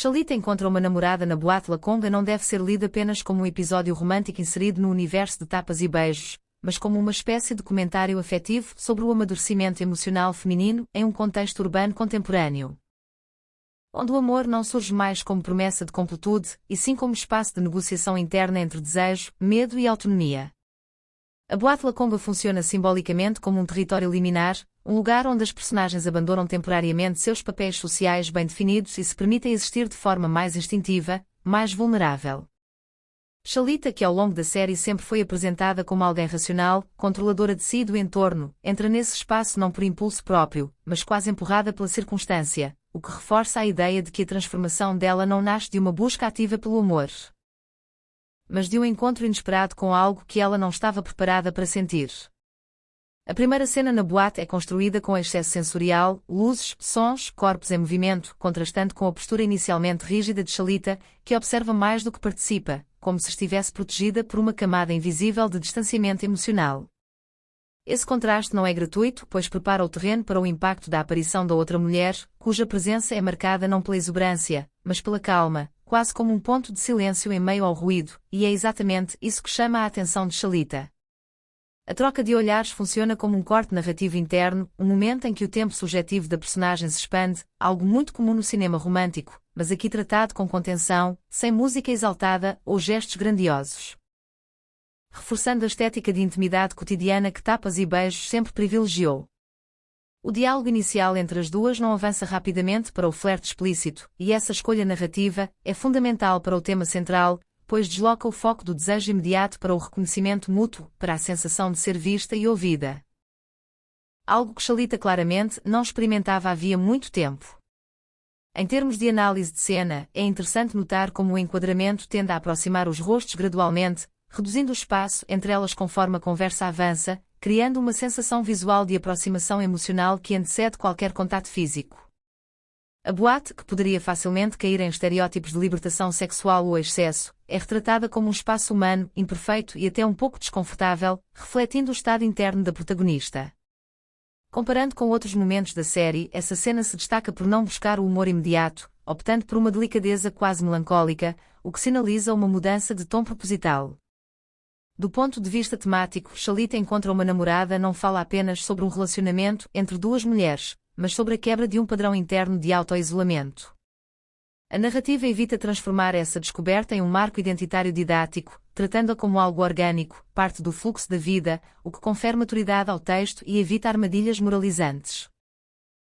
Shalita encontra uma namorada na boate Lakonga não deve ser lida apenas como um episódio romântico inserido no universo de tapas e beijos, mas como uma espécie de comentário afetivo sobre o amadurecimento emocional feminino em um contexto urbano contemporâneo, onde o amor não surge mais como promessa de completude, e sim como espaço de negociação interna entre desejo, medo e autonomia. A boate Lakonga funciona simbolicamente como um território liminar, um lugar onde as personagens abandonam temporariamente seus papéis sociais bem definidos e se permitem existir de forma mais instintiva, mais vulnerável. Shalita, que ao longo da série sempre foi apresentada como alguém racional, controladora de si e do entorno, entra nesse espaço não por impulso próprio, mas quase empurrada pela circunstância, o que reforça a ideia de que a transformação dela não nasce de uma busca ativa pelo amor, mas de um encontro inesperado com algo que ela não estava preparada para sentir. A primeira cena na boate é construída com excesso sensorial, luzes, sons, corpos em movimento, contrastando com a postura inicialmente rígida de Shalita, que observa mais do que participa, como se estivesse protegida por uma camada invisível de distanciamento emocional. Esse contraste não é gratuito, pois prepara o terreno para o impacto da aparição da outra mulher, cuja presença é marcada não pela exuberância, mas pela calma, quase como um ponto de silêncio em meio ao ruído, e é exatamente isso que chama a atenção de Shalita. A troca de olhares funciona como um corte narrativo interno, um momento em que o tempo subjetivo da personagem se expande, algo muito comum no cinema romântico, mas aqui tratado com contenção, sem música exaltada ou gestos grandiosos, reforçando a estética de intimidade cotidiana que Tapas e Beijos sempre privilegiou. O diálogo inicial entre as duas não avança rapidamente para o flerte explícito, e essa escolha narrativa é fundamental para o tema central, pois desloca o foco do desejo imediato para o reconhecimento mútuo, para a sensação de ser vista e ouvida. Algo que Shalita claramente não experimentava havia muito tempo. Em termos de análise de cena, é interessante notar como o enquadramento tende a aproximar os rostos gradualmente, reduzindo o espaço entre elas conforme a conversa avança, criando uma sensação visual de aproximação emocional que antecede qualquer contato físico. A boate, que poderia facilmente cair em estereótipos de libertação sexual ou excesso, é retratada como um espaço humano, imperfeito e até um pouco desconfortável, refletindo o estado interno da protagonista. Comparando com outros momentos da série, essa cena se destaca por não buscar o humor imediato, optando por uma delicadeza quase melancólica, o que sinaliza uma mudança de tom proposital. Do ponto de vista temático, Shalita encontra uma namorada não fala apenas sobre um relacionamento entre duas mulheres, mas sobre a quebra de um padrão interno de auto-isolamento. A narrativa evita transformar essa descoberta em um marco identitário didático, tratando-a como algo orgânico, parte do fluxo da vida, o que confere maturidade ao texto e evita armadilhas moralizantes.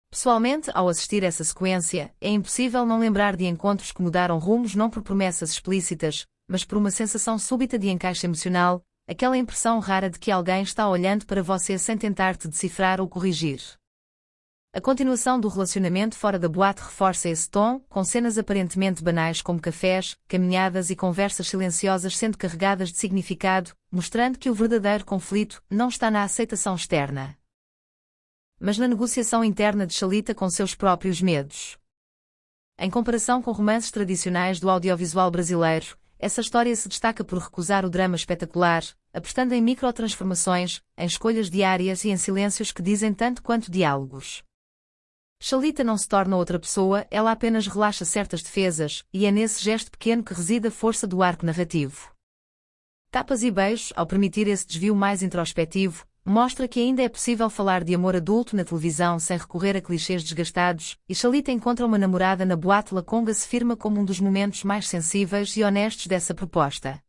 Pessoalmente, ao assistir essa sequência, é impossível não lembrar de encontros que mudaram rumos não por promessas explícitas, mas por uma sensação súbita de encaixe emocional, aquela impressão rara de que alguém está olhando para você sem tentar te decifrar ou corrigir. A continuação do relacionamento fora da boate reforça esse tom, com cenas aparentemente banais como cafés, caminhadas e conversas silenciosas sendo carregadas de significado, mostrando que o verdadeiro conflito não está na aceitação externa, mas na negociação interna de Shalita com seus próprios medos. Em comparação com romances tradicionais do audiovisual brasileiro, essa história se destaca por recusar o drama espetacular, apostando em microtransformações, em escolhas diárias e em silêncios que dizem tanto quanto diálogos. Shalita não se torna outra pessoa, ela apenas relaxa certas defesas, e é nesse gesto pequeno que reside a força do arco narrativo. Tapas e Beijos, ao permitir esse desvio mais introspectivo, mostra que ainda é possível falar de amor adulto na televisão sem recorrer a clichês desgastados, e Shalita encontra uma namorada na boate Lakonga se firma como um dos momentos mais sensíveis e honestos dessa proposta.